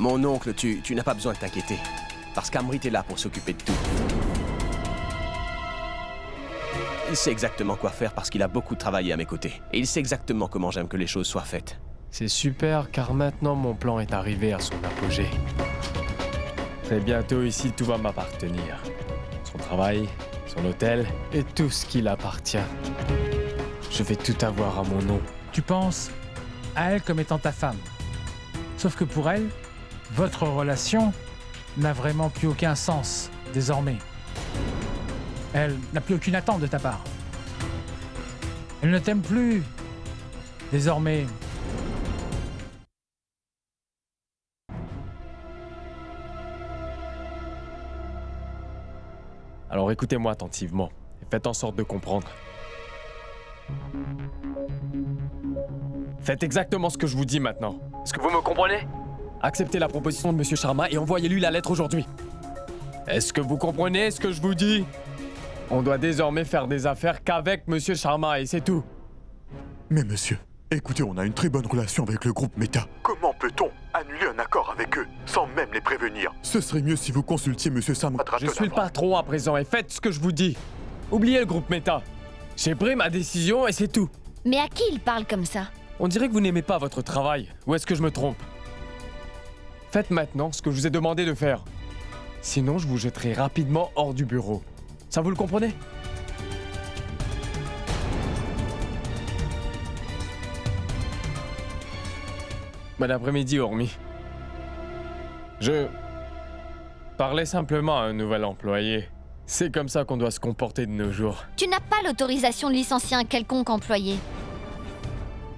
Mon oncle, tu n'as pas besoin de t'inquiéter. Parce qu'Amrit est là pour s'occuper de tout. Il sait exactement quoi faire parce qu'il a beaucoup travaillé à mes côtés. Et il sait exactement comment j'aime que les choses soient faites. C'est super, car maintenant mon plan est arrivé à son apogée. Très bientôt ici, tout va m'appartenir. Son travail, son hôtel et tout ce qui l'appartient. Je vais tout avoir à mon nom. Tu penses à elle comme étant ta femme. Sauf que pour elle, votre relation n'a vraiment plus aucun sens désormais. Elle n'a plus aucune attente de ta part. Elle ne t'aime plus. Désormais. Alors écoutez-moi attentivement et faites en sorte de comprendre. Faites exactement ce que je vous dis maintenant. Est-ce que vous me comprenez? Acceptez la proposition de Monsieur Sharma et envoyez-lui la lettre aujourd'hui. Est-ce que vous comprenez ce que je vous dis? On doit désormais faire des affaires qu'avec Monsieur Sharma et c'est tout. Mais monsieur, écoutez, on a une très bonne relation avec le groupe Meta. Comment peut-on annuler un accord avec eux sans même les prévenir? Ce serait mieux si vous consultiez monsieur Samrat. Je suis le patron à présent et faites ce que je vous dis. Oubliez le groupe Meta. J'ai pris ma décision et c'est tout. Mais à qui il parle comme ça? On dirait que vous n'aimez pas votre travail. Ou est-ce que je me trompe? Faites maintenant ce que je vous ai demandé de faire. Sinon, je vous jetterai rapidement hors du bureau. Ça, vous le comprenez? Bon après-midi, Hormis. Je parlais simplement à un nouvel employé. C'est comme ça qu'on doit se comporter de nos jours. Tu n'as pas l'autorisation de licencier un quelconque employé.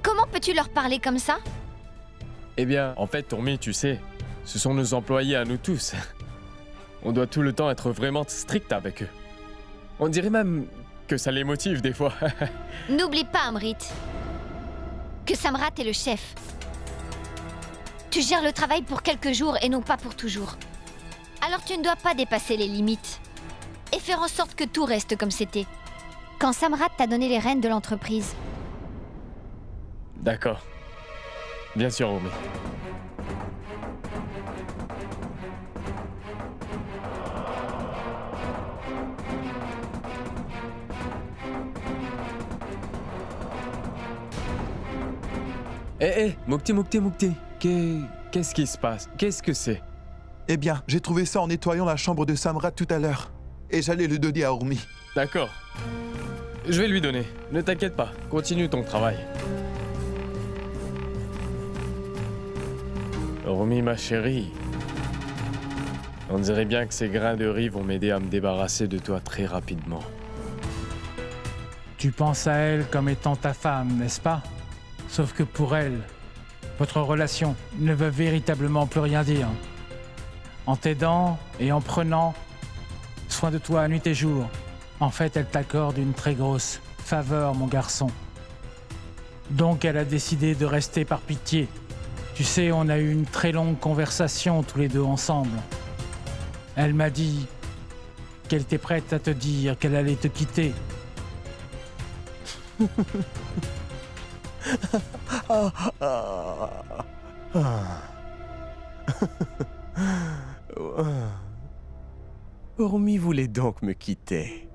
Comment peux-tu leur parler comme ça? Eh bien, en fait, Hormis, tu sais, ce sont nos employés à nous tous. On doit tout le temps être vraiment strict avec eux. On dirait même que ça les motive des fois. N'oublie pas, Amrit, que Samrat est le chef. Tu gères le travail pour quelques jours et non pas pour toujours. Alors tu ne dois pas dépasser les limites. Et faire en sorte que tout reste comme c'était. Quand Samrat t'a donné les rênes de l'entreprise. D'accord. Bien sûr, Hormis. Hé, Moukté. Qu'est-ce qui se passe? Qu'est-ce que c'est? Eh bien, j'ai trouvé ça en nettoyant la chambre de Samrat tout à l'heure. Et j'allais le donner à Hormi. D'accord. Je vais lui donner. Ne t'inquiète pas. Continue ton travail. Hormis, ma chérie. On dirait bien que ces grains de riz vont m'aider à me débarrasser de toi très rapidement. Tu penses à elle comme étant ta femme, n'est-ce pas? Sauf que pour elle, votre relation ne veut véritablement plus rien dire. En t'aidant et en prenant soin de toi nuit et jour, en fait, elle t'accorde une très grosse faveur, mon garçon. Donc, elle a décidé de rester par pitié. Tu sais, on a eu une très longue conversation tous les deux ensemble. Elle m'a dit qu'elle était prête à te dire qu'elle allait te quitter. Hormis voulait donc me quitter.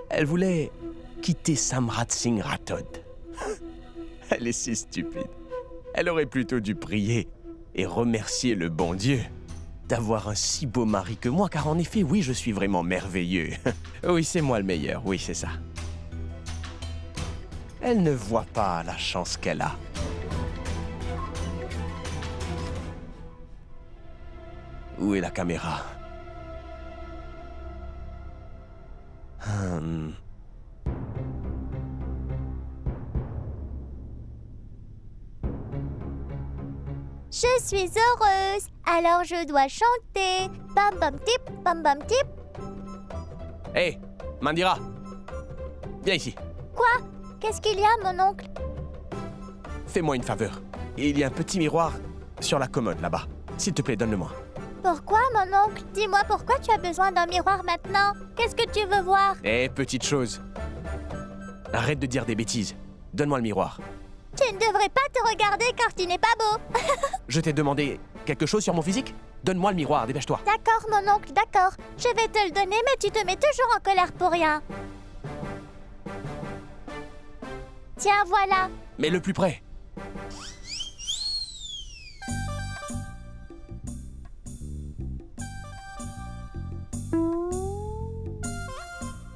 Elle voulait quitter Samrat Singh Rathod. Elle est si stupide. Elle aurait plutôt dû prier et remercier le bon Dieu d'avoir un si beau mari que moi, car en effet, oui, je suis vraiment merveilleux. Oui, c'est moi le meilleur, oui, c'est ça. Elle ne voit pas la chance qu'elle a. Où est la caméra? Je suis heureuse, alors je dois chanter. Bam bam tip, bam bam tip. Hé, Mandira! Viens ici. Quoi? Qu'est-ce qu'il y a, mon oncle? Fais-moi une faveur. Il y a un petit miroir sur la commode, là-bas. S'il te plaît, donne-le-moi. Pourquoi, mon oncle? Dis-moi pourquoi tu as besoin d'un miroir maintenant? Qu'est-ce que tu veux voir? Hé, petite chose. Arrête de dire des bêtises. Donne-moi le miroir. Tu Tu ne devrais pas te regarder car tu n'es pas beau. Je t'ai demandé quelque chose sur mon physique? Donne-moi le miroir, dépêche-toi. D'accord, mon oncle, d'accord. Je vais te le donner, mais tu te mets toujours en colère pour rien. Tiens, voilà. Mais le plus près.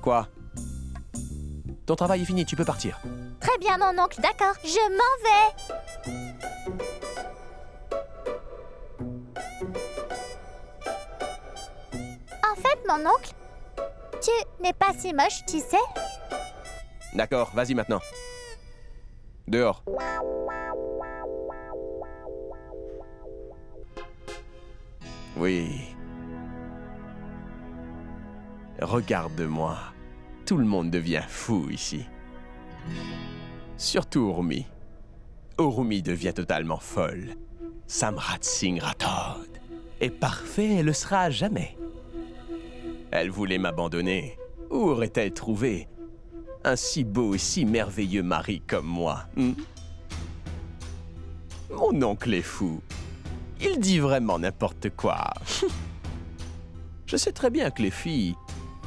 Quoi? Ton travail est fini, tu peux partir. Très bien, mon oncle, d'accord. Je m'en vais. En fait, mon oncle, tu n'es pas si moche, tu sais. D'accord, vas-y maintenant. Dehors. Oui. Regarde-moi. Tout le monde devient fou ici. Surtout Urmi. Urmi devient totalement folle. Samrat Singh Rathod est parfait et le sera à jamais. Elle voulait m'abandonner. Où aurait-elle trouvé un si beau et si merveilleux mari comme moi? Mon oncle est fou. Il dit vraiment n'importe quoi. Je sais très bien que les filles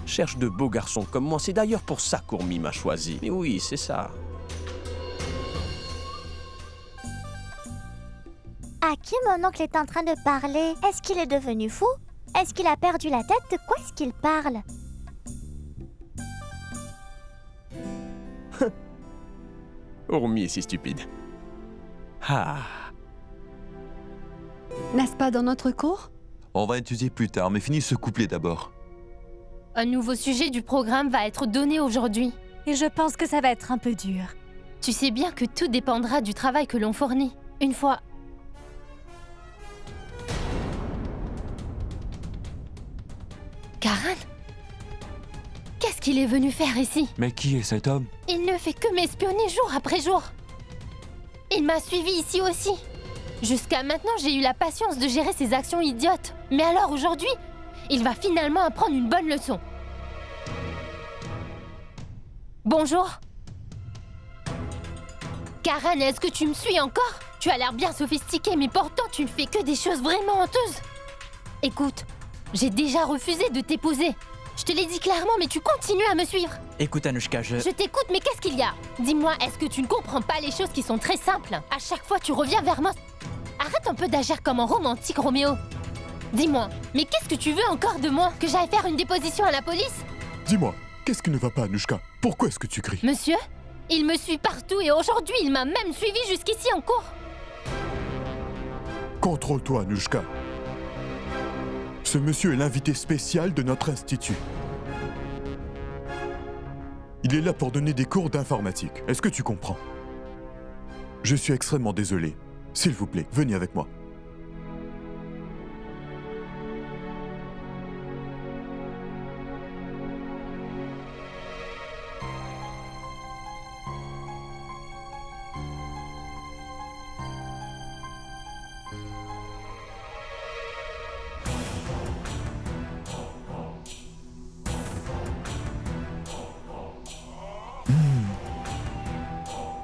cherchent de beaux garçons comme moi. C'est d'ailleurs pour ça qu'Urmi m'a choisi. Mais oui, c'est ça. À qui mon oncle est en train de parler? Est-ce qu'il est devenu fou? Est-ce qu'il a perdu la tête? De quoi est-ce qu'il parle? Urmi est si stupide. Ah. N'est-ce pas dans notre cours? On va étudier plus tard, mais finis ce couplet d'abord. Un nouveau sujet du programme va être donné aujourd'hui. Et je pense que ça va être un peu dur. Tu sais bien que tout dépendra du travail que l'on fournit. Une fois... Karan? Qu'est-ce qu'il est venu faire ici? Mais qui est cet homme? Il ne fait que m'espionner jour après jour. Il m'a suivi ici aussi. Jusqu'à maintenant, j'ai eu la patience de gérer ses actions idiotes. Mais alors aujourd'hui, il va finalement apprendre une bonne leçon. Bonjour. Karan, est-ce que tu me suis encore? Tu as l'air bien sophistiqué, mais pourtant tu ne fais que des choses vraiment honteuses. Écoute, j'ai déjà refusé de t'épouser. Je te l'ai dit clairement, mais tu continues à me suivre. Écoute, Anushka, Je t'écoute, mais qu'est-ce qu'il y a? Dis-moi, est-ce que tu ne comprends pas les choses qui sont très simples? À chaque fois, tu reviens vers moi. Arrête un peu d'agir comme un romantique, Roméo. Dis-moi, mais qu'est-ce que tu veux encore de moi? Que j'aille faire une déposition à la police? Dis-moi, qu'est-ce qui ne va pas, Anushka? Pourquoi est-ce que tu cries? Monsieur, il me suit partout et aujourd'hui, il m'a même suivi jusqu'ici en cours. Contrôle-toi, Anushka. Ce monsieur est l'invité spécial de notre institut. Il est là pour donner des cours d'informatique. Est-ce que tu comprends? Je suis extrêmement désolé. S'il vous plaît, venez avec moi.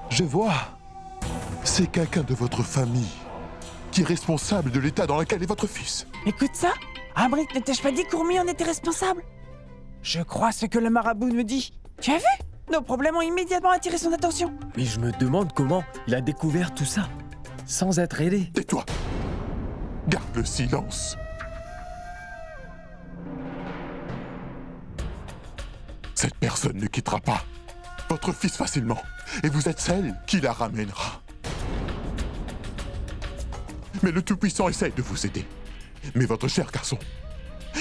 Je vois. C'est quelqu'un de votre famille qui est responsable de l'état dans lequel est votre fils. écoute ça. Amrit, ne t'ai-je pas dit qu'Urmi en était responsable? Je crois ce que le marabout nous dit. Tu as vu? Nos problèmes ont immédiatement attiré son attention. Mais je me demande comment il a découvert tout ça, sans être aidé. Tais-toi. Garde le silence. Cette personne ne quittera pas votre fils facilement, et vous êtes celle qui la ramènera. Mais le Tout-Puissant essaye de vous aider. Mais votre cher garçon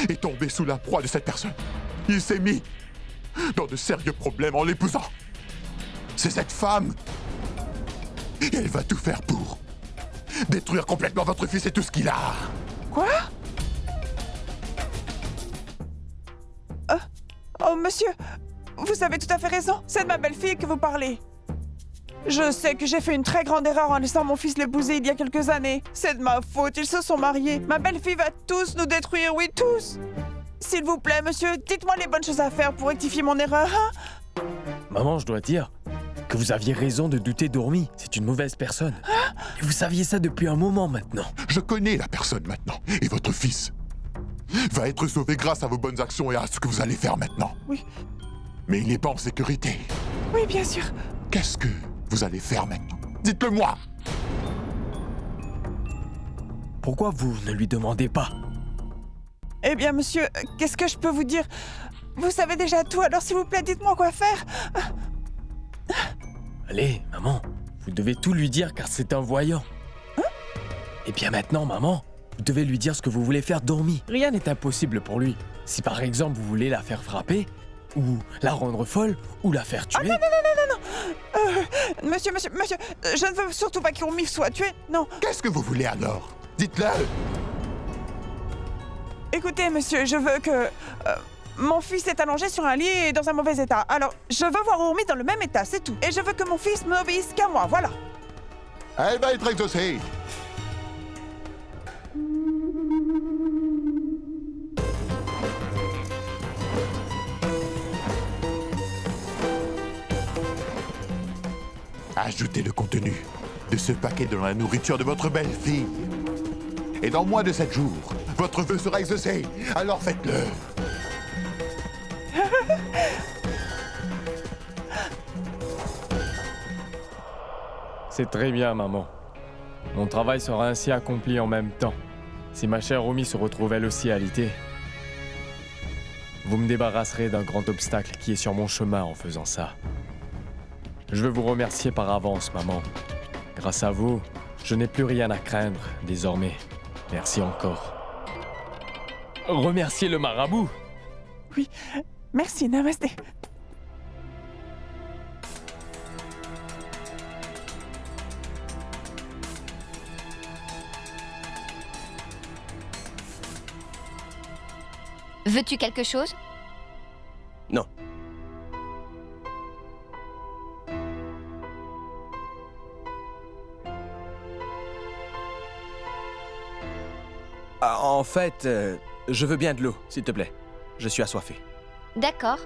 est tombé sous la proie de cette personne. Il s'est mis dans de sérieux problèmes en l'épousant. C'est cette femme. Et elle va tout faire pour détruire complètement votre fils et tout ce qu'il a. Quoi? Oh, monsieur, vous avez tout à fait raison. C'est de ma belle-fille que vous parlez. Je sais que j'ai fait une très grande erreur en laissant mon fils l'épouser il y a quelques années. C'est de ma faute, ils se sont mariés. Ma belle-fille va tous nous détruire, oui, tous. S'il vous plaît, monsieur, dites-moi les bonnes choses à faire pour rectifier mon erreur, hein? Maman, je dois dire que vous aviez raison de douter d'Ormi. C'est une mauvaise personne. Et vous saviez ça depuis un moment maintenant. Je connais la personne maintenant. Et votre fils va être sauvé grâce à vos bonnes actions et à ce que vous allez faire maintenant. Oui. Mais il n'est pas en sécurité. Oui, bien sûr. Qu'est-ce que vous allez faire maintenant? Dites-le moi! Pourquoi vous ne lui demandez pas? Eh bien, monsieur, qu'est-ce que je peux vous dire? Vous savez déjà tout, alors s'il vous plaît, dites-moi quoi faire. Allez, maman, vous devez tout lui dire car c'est un voyant. Et bien maintenant, maman, vous devez lui dire ce que vous voulez faire d'Ormi. Rien n'est impossible pour lui. Si par exemple vous voulez la faire frapper, ou la rendre folle, ou la faire tuer... Ah non. Monsieur, je ne veux surtout pas qu'Ormi soit tué, non. Qu'est-ce que vous voulez alors? Dites-le! Écoutez, monsieur, je veux que... mon fils est allongé sur un lit et dans un mauvais état. Alors, je veux voir Ormi dans le même état, c'est tout. Et je veux que mon fils m'obéisse qu'à moi, voilà. Elle va être exaucée! Ajoutez le contenu de ce paquet dans la nourriture de votre belle-fille. Et dans moins de 7 jours, votre vœu sera exaucé. Alors faites-le. C'est très bien, maman. Mon travail sera ainsi accompli en même temps. Si ma chère Ormi se retrouve elle aussi alitée, vous me débarrasserez d'un grand obstacle qui est sur mon chemin en faisant ça. Je veux vous remercier par avance, maman. Grâce à vous, je n'ai plus rien à craindre désormais. Merci encore. Remerciez le marabout. Oui, merci, namasté. Veux-tu quelque chose? Non. Ah, en fait, je veux bien de l'eau, s'il te plaît. Je suis assoiffé. D'accord.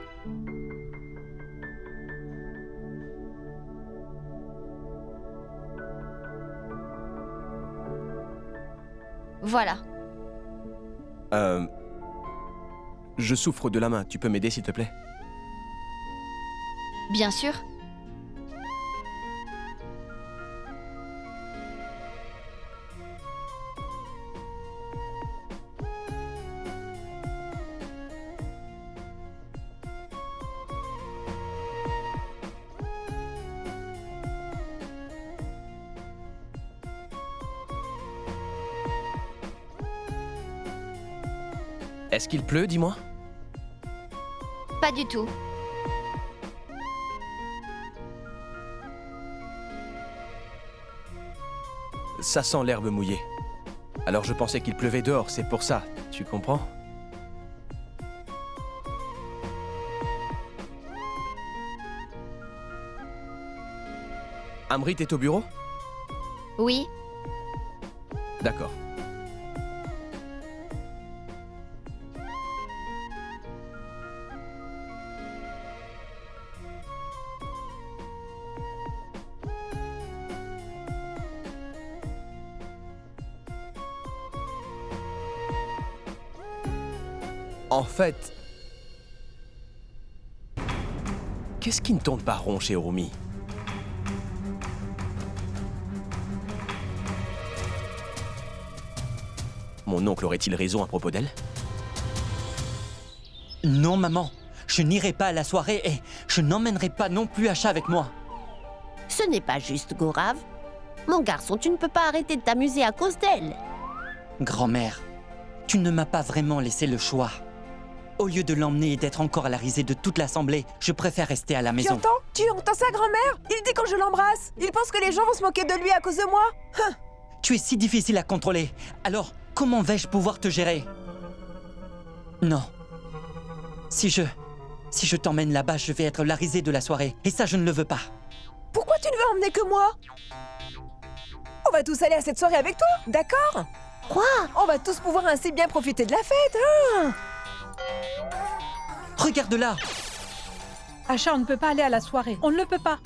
Voilà. Je souffre de la main. Tu peux m'aider, s'il te plaît? Bien sûr. Est-ce qu'il pleut, dis-moi? Pas du tout. Ça sent l'herbe mouillée. Alors je pensais qu'il pleuvait dehors, c'est pour ça. Tu comprends? Amrit est au bureau? Oui. D'accord. En fait... Qu'est-ce qui ne tourne pas rond chez Ormi? Mon oncle aurait-il raison à propos d'elle? Non, maman. Je n'irai pas à la soirée et je n'emmènerai pas non plus Asha avec moi. Ce n'est pas juste, Gaurav. Mon garçon, tu ne peux pas arrêter de t'amuser à cause d'elle. Grand-mère, tu ne m'as pas vraiment laissé le choix. Au lieu de l'emmener et d'être encore à la risée de toute l'assemblée, je préfère rester à la maison. Tu entends ça, grand-mère? Il dit quand je l'embrasse. Il pense que les gens vont se moquer de lui à cause de moi. Tu es si difficile à contrôler. Alors, comment vais-je pouvoir te gérer? Non. Si je t'emmène là-bas, je vais être la risée de la soirée. Et ça, je ne le veux pas. Pourquoi tu ne veux emmener que moi? On va tous aller à cette soirée avec toi, d'accord? Quoi? On va tous pouvoir ainsi bien profiter de la fête, hein? Regarde là! Asha, on ne peut pas aller à la soirée. On ne le peut pas.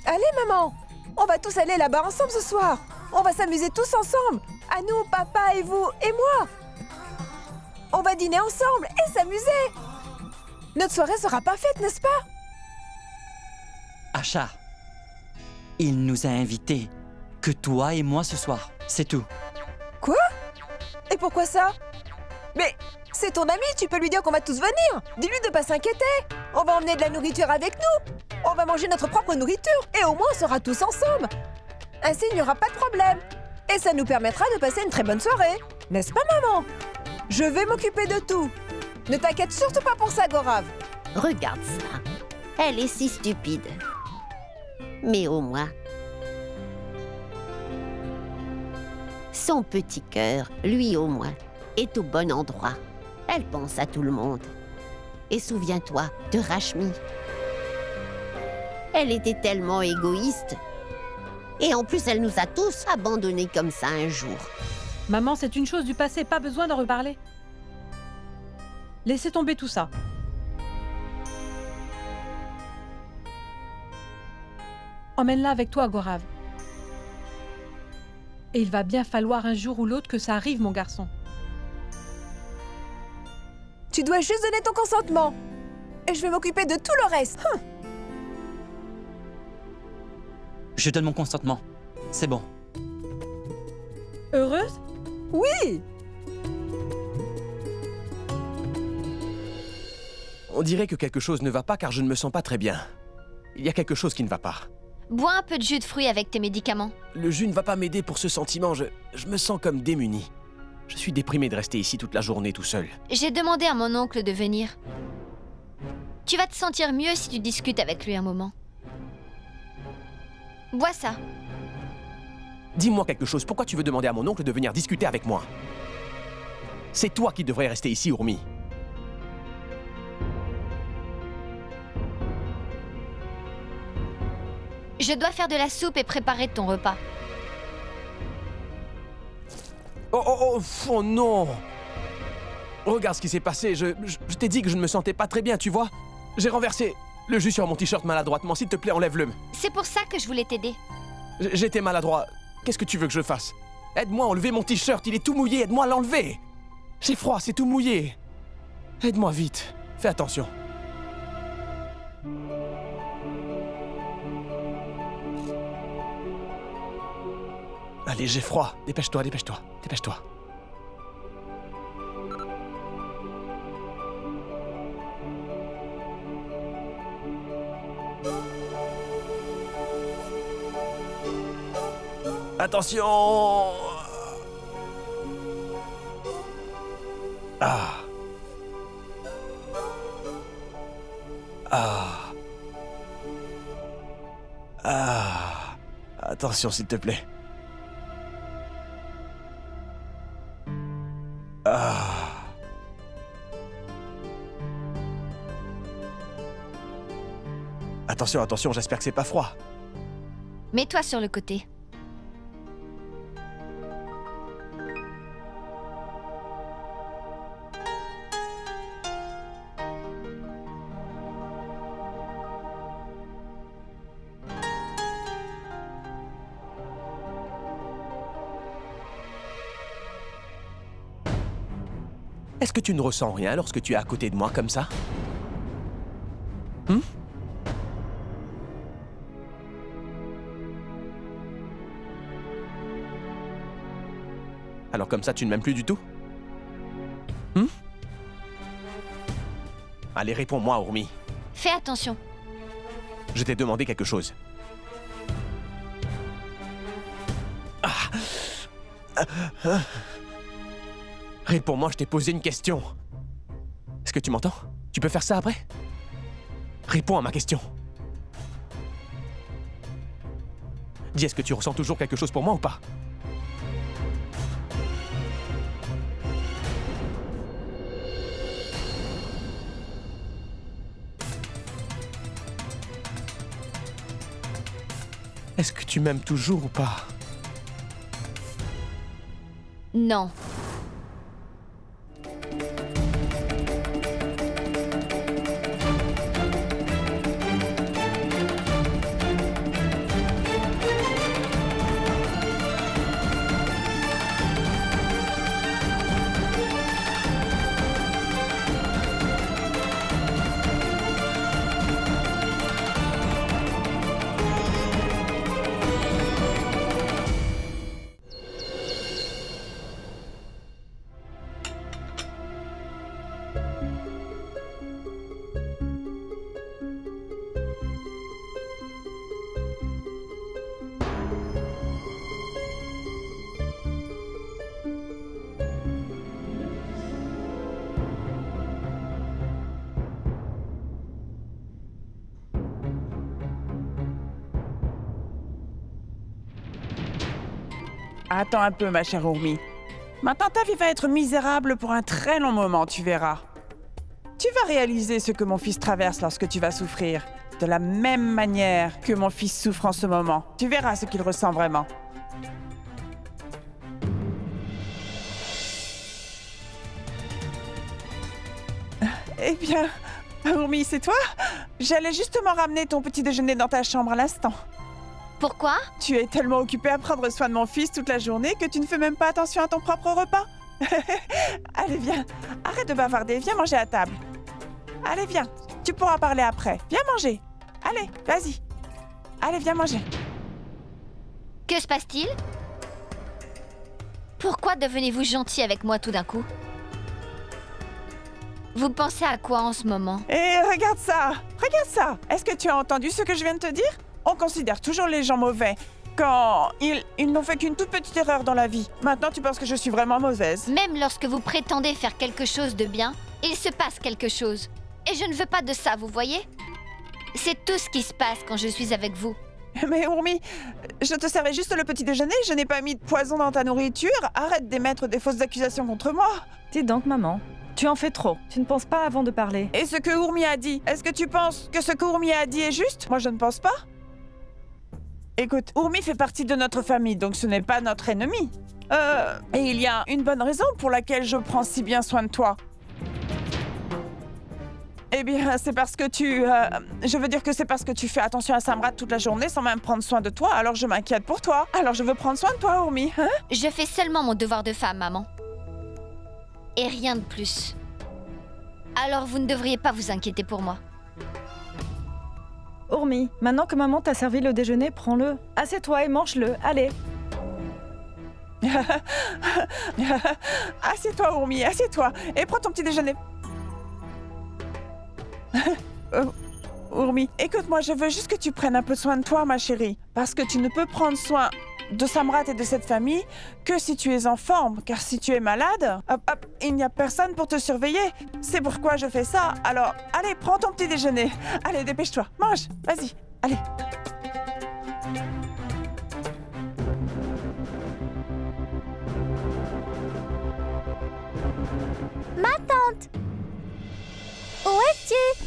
Allez, maman! On va tous aller là-bas ensemble ce soir! On va s'amuser tous ensemble! À nous, papa et vous et moi! On va dîner ensemble et s'amuser! Notre soirée sera pas faite, n'est-ce pas? Asha, il nous a invités que toi et moi ce soir, c'est tout. Quoi? Et pourquoi ça? Mais c'est ton ami, tu peux lui dire qu'on va tous venir! Dis-lui de pas s'inquiéter! On va emmener de la nourriture avec nous! On va manger notre propre nourriture et au moins on sera tous ensemble! Ainsi il n'y aura pas de problème! Et ça nous permettra de passer une très bonne soirée! N'est-ce pas, maman? Je vais m'occuper de tout! Ne t'inquiète surtout pas pour ça, Gorav! Regarde ça. Elle est si stupide. Mais au moins, son petit cœur, lui au moins, est au bon endroit. Elle pense à tout le monde. Et souviens-toi de Rashmi. Elle était tellement égoïste. Et en plus, elle nous a tous abandonnés comme ça un jour. Maman, c'est une chose du passé, pas besoin d'en reparler. Laissez tomber tout ça. Emmène-la avec toi, Gorav. Et il va bien falloir un jour ou l'autre que ça arrive, mon garçon. Tu dois juste donner ton consentement. Et je vais m'occuper de tout le reste. Je donne mon consentement. C'est bon. Heureuse? Oui! On dirait que quelque chose ne va pas car je ne me sens pas très bien. Il y a quelque chose qui ne va pas. Bois un peu de jus de fruits avec tes médicaments. Le jus ne va pas m'aider pour ce sentiment, je me sens comme démuni. Je suis déprimé de rester ici toute la journée tout seul. J'ai demandé à mon oncle de venir. Tu vas te sentir mieux si tu discutes avec lui un moment. Bois ça. Dis-moi quelque chose, pourquoi tu veux demander à mon oncle de venir discuter avec moi? C'est toi qui devrais rester ici, Urmi. Je dois faire de la soupe et préparer ton repas. Oh non! Regarde ce qui s'est passé, je t'ai dit que je ne me sentais pas très bien, tu vois? J'ai renversé le jus sur mon t-shirt maladroitement, s'il te plaît, enlève-le. C'est pour ça que je voulais t'aider. J'étais maladroit, qu'est-ce que tu veux que je fasse? Aide-moi à enlever mon t-shirt, il est tout mouillé, aide-moi à l'enlever! J'ai froid, c'est tout mouillé. Aide-moi vite, fais attention. Allez, j'ai froid. Dépêche-toi, dépêche-toi, dépêche-toi. Attention! Ah. Ah. Ah. Attention, s'il te plaît. Ah. Attention, attention, j'espère que c'est pas froid. Mets-toi sur le côté. Est-ce que tu ne ressens rien lorsque tu es à côté de moi comme ça? Alors comme ça, tu ne m'aimes plus du tout? Allez, réponds-moi, Urmi. Fais attention. Je t'ai demandé quelque chose. Réponds-moi, je t'ai posé une question. Est-ce que tu m'entends? Tu peux faire ça après? Réponds à ma question. Dis, est-ce que tu ressens toujours quelque chose pour moi ou pas? Est-ce que tu m'aimes toujours ou pas? Non. Attends un peu, ma chère Urmi. Maintenant, ta vie va être misérable pour un très long moment, tu verras. Tu vas réaliser ce que mon fils traverse lorsque tu vas souffrir. De la même manière que mon fils souffre en ce moment. Tu verras ce qu'il ressent vraiment. Eh bien, Urmi, c'est toi? J'allais justement ramener ton petit déjeuner dans ta chambre à l'instant. Pourquoi? Tu es tellement occupée à prendre soin de mon fils toute la journée que tu ne fais même pas attention à ton propre repas. Allez, viens. Arrête de bavarder. Viens manger à table. Allez, viens. Tu pourras parler après. Viens manger. Allez, vas-y. Allez, viens manger. Que se passe-t-il? Pourquoi devenez-vous gentil avec moi tout d'un coup? Vous pensez à quoi en ce moment? Et regarde ça. Regarde ça. Est-ce que tu as entendu ce que je viens de te dire? On considère toujours les gens mauvais quand ils n'ont fait qu'une toute petite erreur dans la vie. Maintenant, tu penses que je suis vraiment mauvaise. Même lorsque vous prétendez faire quelque chose de bien, il se passe quelque chose. Et je ne veux pas de ça, vous voyez? C'est tout ce qui se passe quand je suis avec vous. Mais Urmi, je te servais juste le petit déjeuner, je n'ai pas mis de poison dans ta nourriture. Arrête d'émettre des fausses accusations contre moi. Dis donc, maman, tu en fais trop. Tu ne penses pas avant de parler. Et ce que Urmi a dit, est-ce que tu penses que ce que Urmi a dit est juste? Moi, je ne pense pas. Écoute, Urmi fait partie de notre famille, donc ce n'est pas notre ennemi. Et il y a une bonne raison pour laquelle je prends si bien soin de toi. Eh bien, c'est parce que je veux dire que c'est parce que tu fais attention à Samrat toute la journée sans même prendre soin de toi, alors je m'inquiète pour toi. Alors je veux prendre soin de toi, Urmi, hein? Je fais seulement mon devoir de femme, maman. Et rien de plus. Alors vous ne devriez pas vous inquiéter pour moi. Urmi, maintenant que maman t'a servi le déjeuner, prends-le. Assieds-toi et mange-le, allez. Assieds-toi, Urmi, assieds-toi. Et prends ton petit déjeuner. Urmi, écoute-moi, je veux juste que tu prennes un peu soin de toi, ma chérie. Parce que tu ne peux prendre soin de Samrat et de cette famille que si tu es en forme. Car si tu es malade, il n'y a personne pour te surveiller. C'est pourquoi je fais ça. Alors, allez, prends ton petit déjeuner. Allez, dépêche-toi, mange, vas-y, allez. Ma tante! Où es-tu?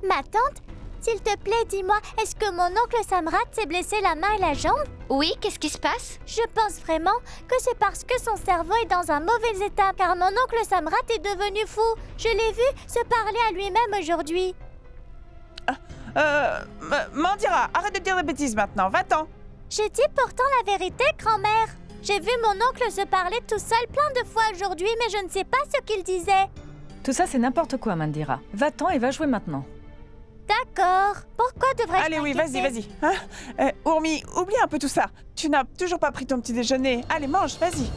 Ma tante, s'il te plaît, dis-moi, est-ce que mon oncle Samrat s'est blessé la main et la jambe? Oui, qu'est-ce qui se passe? Je pense vraiment que c'est parce que son cerveau est dans un mauvais état, car mon oncle Samrat est devenu fou. Je l'ai vu se parler à lui-même aujourd'hui. Mandira, arrête de dire des bêtises maintenant, va-t'en. Je dis pourtant la vérité, grand-mère. J'ai vu mon oncle se parler tout seul plein de fois aujourd'hui, mais je ne sais pas ce qu'il disait. Tout ça, c'est n'importe quoi, Mandira. Va-t'en et va jouer maintenant. D'accord. Pourquoi devrais-je Allez, oui, m'inquiéter? vas-y. Hein? Urmi, oublie un peu tout ça. Tu n'as toujours pas pris ton petit déjeuner. Allez, mange, vas-y.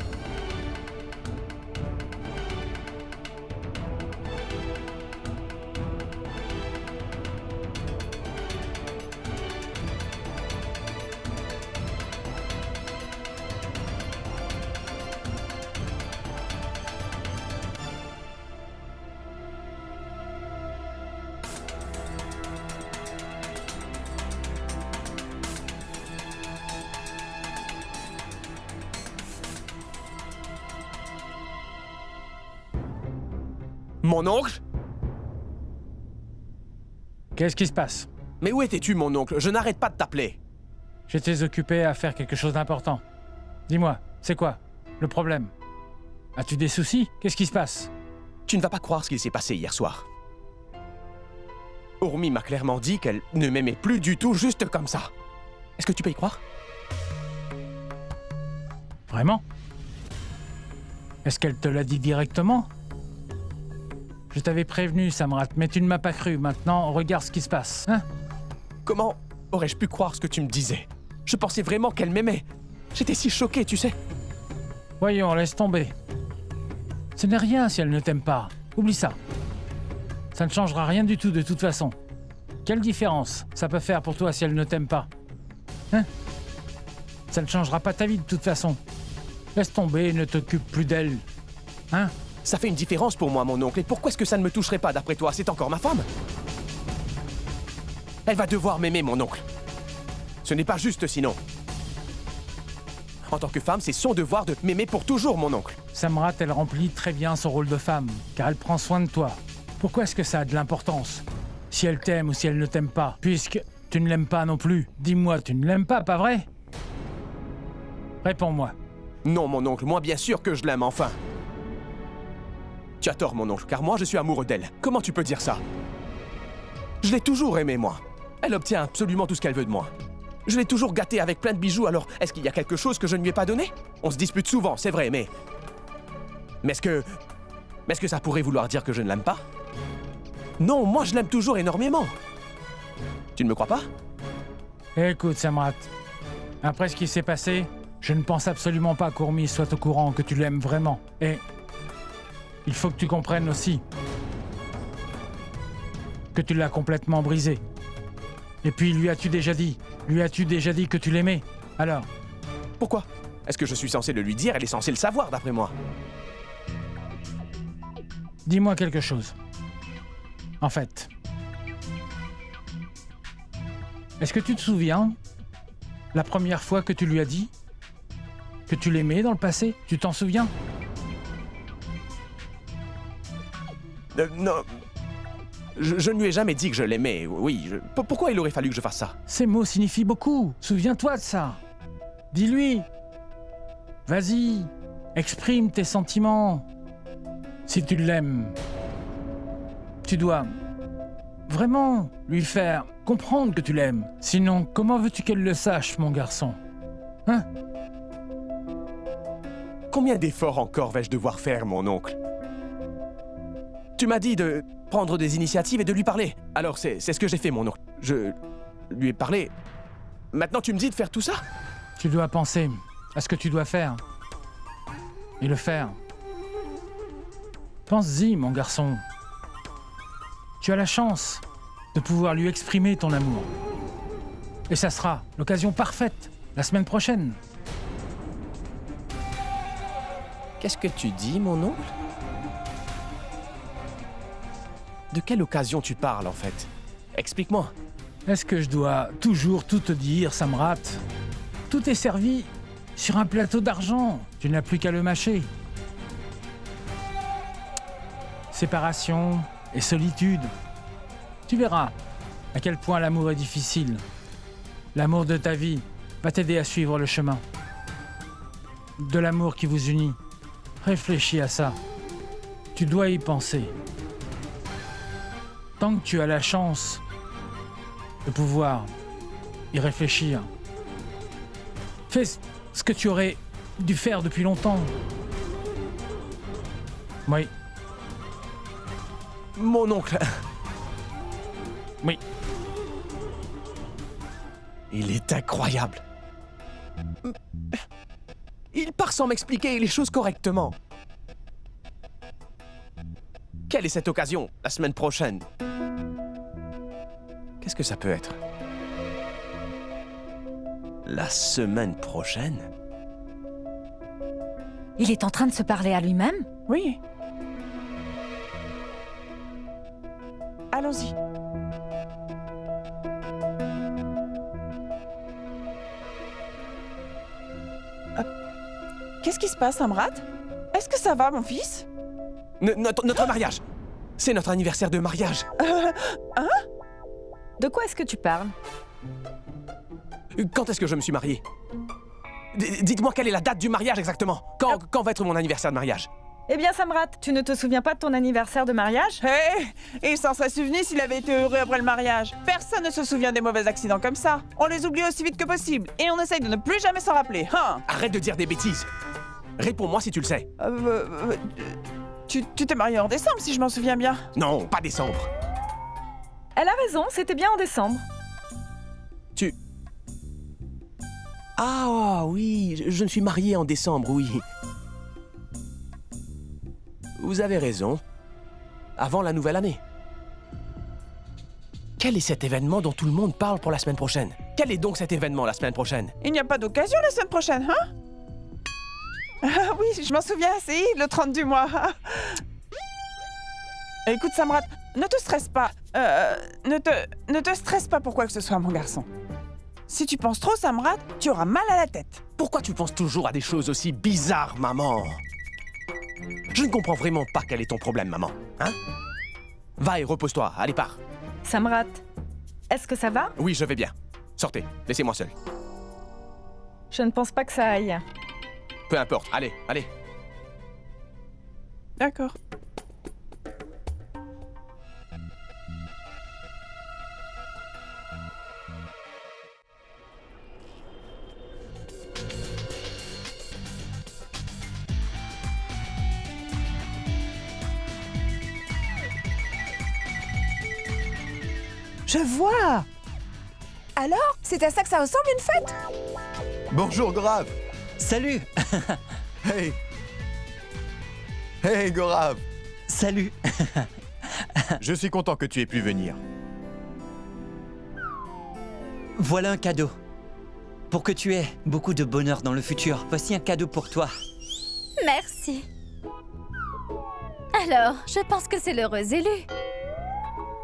Mon oncle? Qu'est-ce qui se passe? Mais où étais-tu, mon oncle? Je n'arrête pas de t'appeler. J'étais occupé à faire quelque chose d'important. Dis-moi, c'est quoi le problème? As-tu des soucis? Qu'est-ce qui se passe? Tu ne vas pas croire ce qui s'est passé hier soir. Urmi m'a clairement dit qu'elle ne m'aimait plus du tout juste comme ça. Est-ce que tu peux y croire? Vraiment? Est-ce qu'elle te l'a dit directement? Je t'avais prévenu, Samrat, mais tu ne m'as pas cru. Maintenant, regarde ce qui se passe, hein? Comment aurais-je pu croire ce que tu me disais? Je pensais vraiment qu'elle m'aimait. J'étais si choqué, tu sais. Voyons, laisse tomber. Ce n'est rien si elle ne t'aime pas. Oublie ça. Ça ne changera rien du tout de toute façon. Quelle différence ça peut faire pour toi si elle ne t'aime pas? Hein? Ça ne changera pas ta vie de toute façon. Laisse tomber et ne t'occupe plus d'elle. Hein? Ça fait une différence pour moi, mon oncle. Et pourquoi est-ce que ça ne me toucherait pas d'après toi? C'est encore ma femme. Elle va devoir m'aimer, mon oncle. Ce n'est pas juste sinon. En tant que femme, c'est son devoir de m'aimer pour toujours, mon oncle. Samrat, elle remplit très bien son rôle de femme, car elle prend soin de toi. Pourquoi est-ce que ça a de l'importance? Si elle t'aime ou si elle ne t'aime pas, puisque tu ne l'aimes pas non plus. Dis-moi, tu ne l'aimes pas vrai? Réponds-moi. Non, mon oncle, moi bien sûr que je l'aime, enfin. Tu as tort, mon oncle, car moi je suis amoureux d'elle. Comment tu peux dire ça? Je l'ai toujours aimée, moi. Elle obtient absolument tout ce qu'elle veut de moi. Je l'ai toujours gâtée avec plein de bijoux, alors est-ce qu'il y a quelque chose que je ne lui ai pas donné? On se dispute souvent, c'est vrai, mais... Mais est-ce que ça pourrait vouloir dire que je ne l'aime pas? Non, moi je l'aime toujours énormément. Tu ne me crois pas? Écoute, Samrat, après ce qui s'est passé, je ne pense absolument pas qu'Ourmi soit au courant que tu l'aimes vraiment. Et il faut que tu comprennes aussi que tu l'as complètement brisé. Et puis, lui as-tu déjà dit que tu l'aimais? Alors? Pourquoi? Est-ce que je suis censé le lui dire? Elle est censée le savoir, d'après moi. Dis-moi quelque chose. En fait, est-ce que tu te souviens la première fois que tu lui as dit que tu l'aimais dans le passé? Tu t'en souviens? Non. Je ne lui ai jamais dit que je l'aimais, oui. Pourquoi il aurait fallu que je fasse ça? Ces mots signifient beaucoup. Souviens-toi de ça. Dis-lui. Vas-y, exprime tes sentiments. Si tu l'aimes, tu dois vraiment lui faire comprendre que tu l'aimes. Sinon, comment veux-tu qu'elle le sache, mon garçon? Hein? Combien d'efforts encore vais-je devoir faire, mon oncle? Tu m'as dit de prendre des initiatives et de lui parler. Alors c'est ce que j'ai fait, mon oncle. Je lui ai parlé. Maintenant tu me dis de faire tout ça? Tu dois penser à ce que tu dois faire. Et le faire. Pense-y, mon garçon. Tu as la chance de pouvoir lui exprimer ton amour. Et ça sera l'occasion parfaite, la semaine prochaine. Qu'est-ce que tu dis, mon oncle? De quelle occasion tu parles, en fait? Explique-moi. Est-ce que je dois toujours tout te dire, Samrat? Tout est servi sur un plateau d'argent. Tu n'as plus qu'à le mâcher. Séparation et solitude. Tu verras à quel point l'amour est difficile. L'amour de ta vie va t'aider à suivre le chemin. De l'amour qui vous unit. Réfléchis à ça. Tu dois y penser. Tant que tu as la chance de pouvoir y réfléchir, fais ce que tu aurais dû faire depuis longtemps. Oui. Mon oncle. Oui. Il est incroyable. Il part sans m'expliquer les choses correctement. Quelle est cette occasion, la semaine prochaine? Qu'est-ce que ça peut être? La semaine prochaine? Il est en train de se parler à lui-même? Oui. Allons-y. Qu'est-ce qui se passe, Samrat? Est-ce que ça va, mon fils? Notre mariage! C'est notre anniversaire de mariage! Hein? De quoi est-ce que tu parles? Quand est-ce que je me suis marié? Dites-moi quelle est la date du mariage exactement? Quand va être mon anniversaire de mariage? Eh bien, Samrat, tu ne te souviens pas de ton anniversaire de mariage? Hé! Il s'en serait souvenu s'il avait été heureux après le mariage. Personne ne se souvient des mauvais accidents comme ça. On les oublie aussi vite que possible. Et on essaye de ne plus jamais s'en rappeler. Hein? Arrête de dire des bêtises! Réponds-moi si tu le sais. Tu t'es marié en décembre, si je m'en souviens bien. Non, pas décembre. Elle a raison, c'était bien en décembre. Ah oui, je me suis marié en décembre, oui. Vous avez raison. Avant la nouvelle année. Quel est cet événement dont tout le monde parle pour la semaine prochaine? Quel est donc cet événement la semaine prochaine? Il n'y a pas d'occasion la semaine prochaine, hein? Ah oui, je m'en souviens, c'est le 30 du mois. Écoute, Samrat, ne te stresse pas. Ne te stresse pas pour quoi que ce soit, mon garçon. Si tu penses trop, Samrat, tu auras mal à la tête. Pourquoi tu penses toujours à des choses aussi bizarres, maman? Je ne comprends vraiment pas quel est ton problème, maman. Hein? Va et repose-toi. Allez, pars. Samrat, est-ce que ça va? Oui, je vais bien. Sortez, laissez-moi seul. Je ne pense pas que ça aille. Peu importe, allez, allez. D'accord. Je vois. Alors, c'est à ça que ça ressemble une fête? Bonjour, Gorav. Salut. Hey. Hey, Gorav. Salut. Je suis content que tu aies pu venir. Voilà un cadeau. Pour que tu aies beaucoup de bonheur dans le futur, voici un cadeau pour toi. Merci. Alors, je pense que c'est l'heureux élu.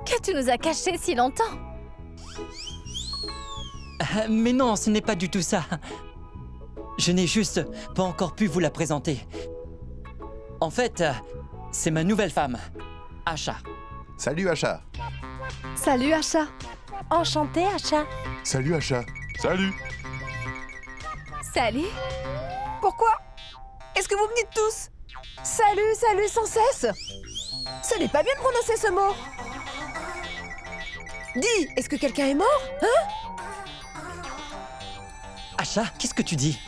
Que tu nous as caché si longtemps. Mais non, ce n'est pas du tout ça. Je n'ai juste pas encore pu vous la présenter. En fait, c'est ma nouvelle femme, Asha. Salut, Asha. Salut, Asha. Enchantée, Asha. Salut, Asha. Salut. Salut. Pourquoi? Est-ce que vous me dites tous salut, salut sans cesse? Ce n'est pas bien de prononcer ce mot. Dis, est-ce que quelqu'un est mort? Hein? Asha, qu'est-ce que tu dis?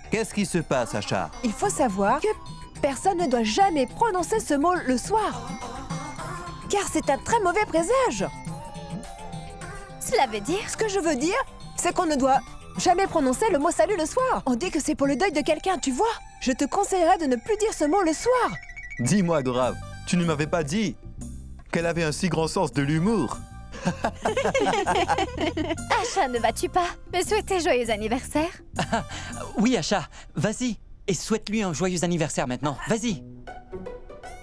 Qu'est-ce qui se passe, Asha? Il faut savoir que personne ne doit jamais prononcer ce mot le soir. Car c'est un très mauvais présage. Cela veut dire? Ce que je veux dire, c'est qu'on ne doit jamais prononcer le mot salut le soir. On dit que c'est pour le deuil de quelqu'un, tu vois. Je te conseillerais de ne plus dire ce mot le soir. Dis-moi, Gorav, tu ne m'avais pas dit qu'elle avait un si grand sens de l'humour. Asha, ne vas-tu pas me souhaiter joyeux anniversaire? Oui, Asha, vas-y. Et souhaite-lui un joyeux anniversaire maintenant. Vas-y.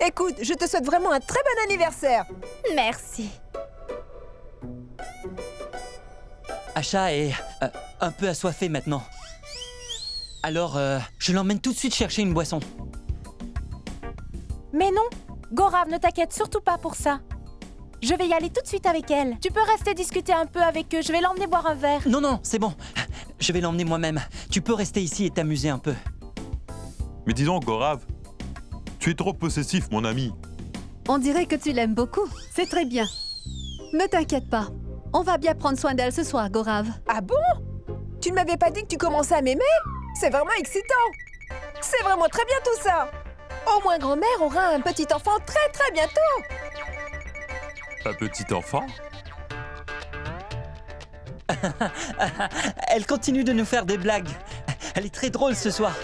Écoute, je te souhaite vraiment un très bon anniversaire. Merci. Asha est un peu assoiffée maintenant. Alors, je l'emmène tout de suite chercher une boisson. Mais non, Gorav, ne t'inquiète surtout pas pour ça. Je vais y aller tout de suite avec elle. Tu peux rester discuter un peu avec eux, je vais l'emmener boire un verre. Non, non, c'est bon. Je vais l'emmener moi-même. Tu peux rester ici et t'amuser un peu. Mais dis donc, Gorav, tu es trop possessif, mon ami. On dirait que tu l'aimes beaucoup. C'est très bien. Ne t'inquiète pas. On va bien prendre soin d'elle ce soir, Gorav. Ah bon? Tu ne m'avais pas dit que tu commençais à m'aimer? C'est vraiment excitant. C'est vraiment très bien tout ça. Au moins grand-mère aura un petit enfant très très bientôt. Un petit enfant? Elle continue de nous faire des blagues. Elle est très drôle ce soir.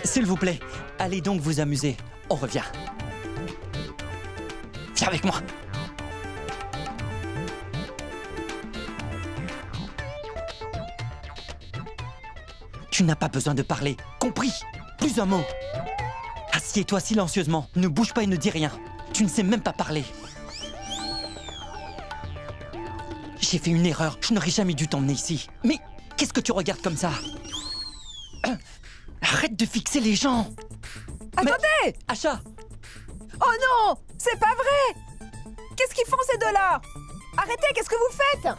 S'il vous plaît, allez donc vous amuser. On revient. Viens avec moi. Tu n'as pas besoin de parler. Compris? Plus un mot. Assieds-toi silencieusement. Ne bouge pas et ne dis rien. Tu ne sais même pas parler. J'ai fait une erreur. Je n'aurais jamais dû t'emmener ici. Mais qu'est-ce que tu regardes comme ça? Arrête de fixer les gens. Attendez! Asha! Oh non! C'est pas vrai! Qu'est-ce qu'ils font ces deux-là? Arrêtez, qu'est-ce que vous faites?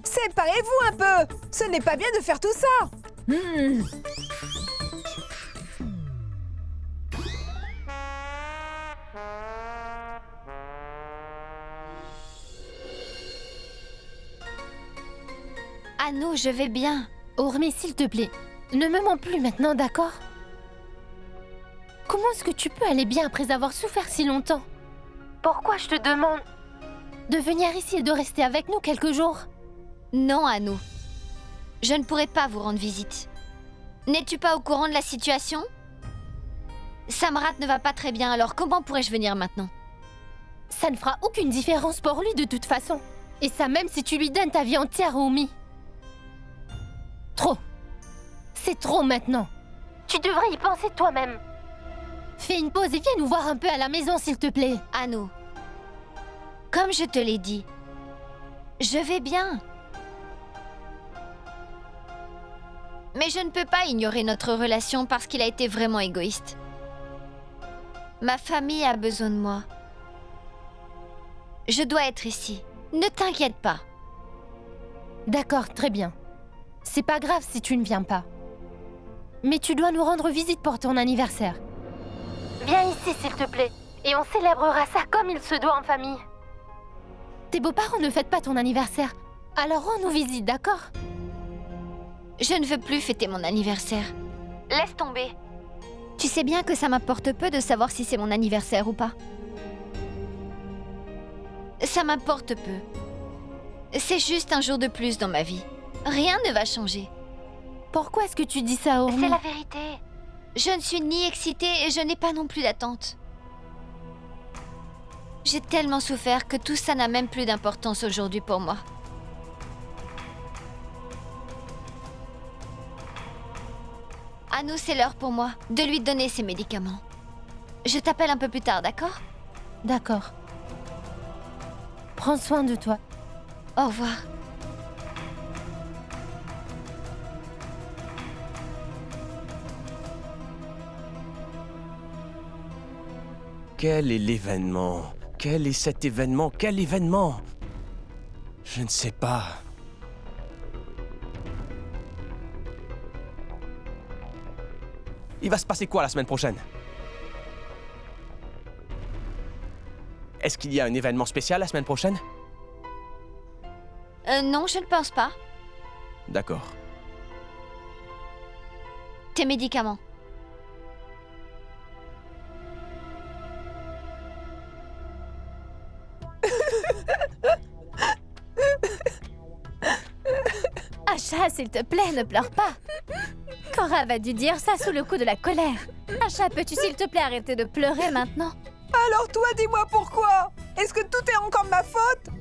Séparez-vous un peu! Ce n'est pas bien de faire tout ça! Anu, je vais bien. Ormi, s'il te plaît, ne me mens plus maintenant, d'accord? Comment est-ce que tu peux aller bien après avoir souffert si longtemps? Pourquoi je te demande de venir ici et de rester avec nous quelques jours? Non, Anu. Je ne pourrai pas vous rendre visite. N'es-tu pas au courant de la situation? Samrat ne va pas très bien, alors comment pourrais-je venir maintenant? Ça ne fera aucune différence pour lui de toute façon. Et ça même si tu lui donnes ta vie entière, Ormi. Trop. C'est trop maintenant. Tu devrais y penser toi-même. Fais une pause et viens nous voir un peu à la maison, s'il te plaît. Anu, comme je te l'ai dit, je vais bien. Mais je ne peux pas ignorer notre relation parce qu'il a été vraiment égoïste. Ma famille a besoin de moi. Je dois être ici. Ne t'inquiète pas. D'accord, très bien. C'est pas grave si tu ne viens pas. Mais tu dois nous rendre visite pour ton anniversaire. Viens ici, s'il te plaît. Et on célébrera ça comme il se doit en famille. Tes beaux-parents ne fêtent pas ton anniversaire. Alors rends-nous visite, d'accord? Je ne veux plus fêter mon anniversaire. Laisse tomber. Tu sais bien que ça m'importe peu de savoir si c'est mon anniversaire ou pas. Ça m'importe peu. C'est juste un jour de plus dans ma vie. Rien ne va changer. Pourquoi est-ce que tu dis ça, Ormi? C'est la vérité. Je ne suis ni excitée et je n'ai pas non plus d'attente. J'ai tellement souffert que tout ça n'a même plus d'importance aujourd'hui pour moi. Anu, c'est l'heure pour moi de lui donner ses médicaments. Je t'appelle un peu plus tard, d'accord? D'accord. Prends soin de toi. Au revoir. Quel est l'événement? Quel est cet événement? Quel événement? Je ne sais pas. Il va se passer quoi la semaine prochaine? Est-ce qu'il y a un événement spécial la semaine prochaine? Non, je ne pense pas. D'accord. Tes médicaments. Asha, s'il te plaît, ne pleure pas. Cora va dû dire ça sous le coup de la colère. Asha, peux-tu s'il te plaît arrêter de pleurer maintenant? Alors toi, dis-moi pourquoi? Est-ce que tout est encore ma faute?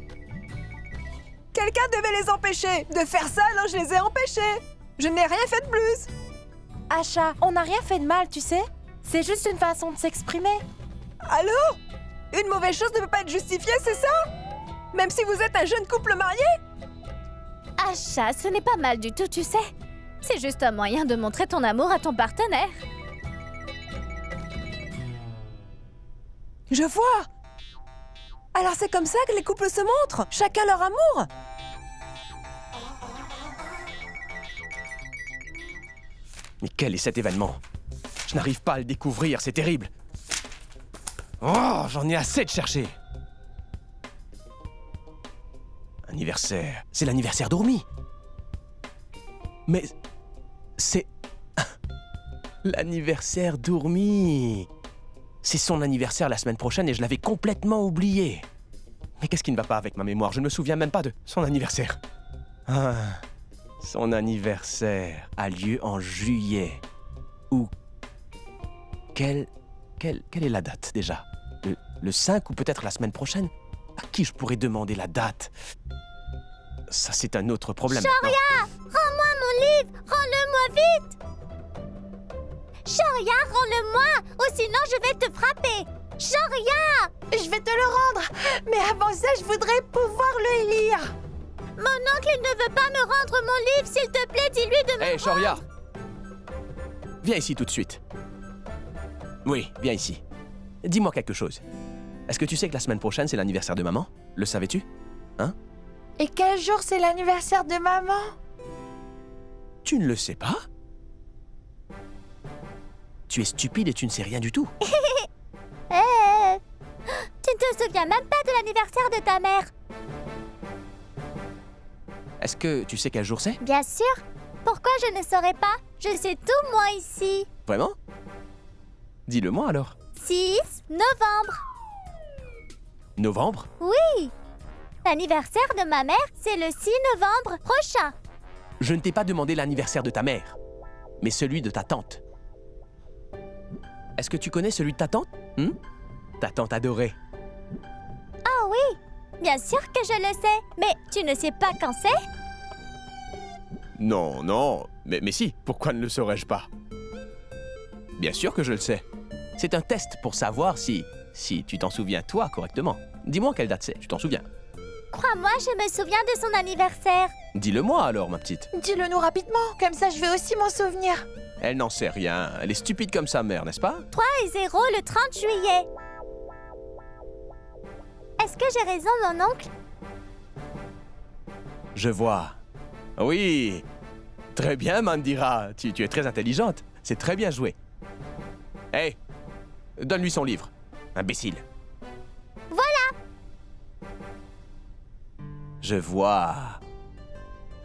Quelqu'un devait les empêcher de faire ça, alors je les ai empêchés. Je n'ai rien fait de plus. Asha, on n'a rien fait de mal, tu sais. C'est juste une façon de s'exprimer. Alors? Une mauvaise chose ne peut pas être justifiée, c'est ça? Même si vous êtes un jeune couple marié? Asha, ce n'est pas mal du tout, tu sais. C'est juste un moyen de montrer ton amour à ton partenaire. Je vois. Alors c'est comme ça que les couples se montrent, chacun leur amour. Mais quel est cet événement? Je n'arrive pas à le découvrir, c'est terrible. Oh, j'en ai assez de chercher. Anniversaire. C'est l'anniversaire d'Ormi. Mais c'est l'anniversaire d'Ormi. C'est son anniversaire la semaine prochaine et je l'avais complètement oublié. Mais qu'est-ce qui ne va pas avec ma mémoire? Je ne me souviens même pas de son anniversaire. Ah, son anniversaire a lieu en juillet. Ou quelle est la date déjà? Le 5 ou peut-être la semaine prochaine? À qui je pourrais demander la date? Ça, c'est un autre problème. Shoria, rends-moi mon livre, rends-le-moi vite. Shoria, rends-le-moi, ou sinon je vais te frapper. Shoria! Je vais te le rendre, mais avant ça, je voudrais pouvoir le lire. Mon oncle, il ne veut pas me rendre mon livre, s'il te plaît, dis-lui de me Hé, Shoria! rendre. Viens ici tout de suite. Oui, viens ici. Dis-moi quelque chose. Est-ce que tu sais que la semaine prochaine, c'est l'anniversaire de maman? Le savais-tu? Hein? Et quel jour c'est l'anniversaire de maman? Tu ne le sais pas? Tu es stupide et tu ne sais rien du tout. Tu ne te souviens même pas de l'anniversaire de ta mère? Est-ce que tu sais quel jour c'est? Bien sûr. Pourquoi je ne saurais pas? Je sais tout, moi, ici. Vraiment? Dis-le-moi alors. 6 novembre. Novembre? Oui. L'anniversaire de ma mère, c'est le 6 novembre prochain. Je ne t'ai pas demandé l'anniversaire de ta mère, mais celui de ta tante. Est-ce que tu connais celui de ta tante? Ta tante adorée. Ah oui, bien sûr que je le sais. Mais tu ne sais pas quand c'est? Non, non. Mais si, pourquoi ne le saurais-je pas? Bien sûr que je le sais. C'est un test pour savoir si tu t'en souviens, toi, correctement. Dis-moi quelle date c'est, tu t'en souviens? Crois-moi, je me souviens de son anniversaire. Dis-le-moi alors, ma petite. Dis-le nous rapidement, comme ça je vais aussi m'en souvenir. Elle n'en sait rien. Elle est stupide comme sa mère, n'est-ce pas? 3 et 0 le 30 juillet. Est-ce que j'ai raison, mon oncle? Je vois. Oui. Très bien, Mandira. Tu es très intelligente. C'est très bien joué. Hé, donne-lui son livre. Imbécile. Voilà. Je vois.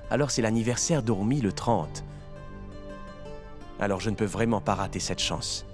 Alors c'est l'anniversaire d'Ormi le 30. Alors je ne peux vraiment pas rater cette chance.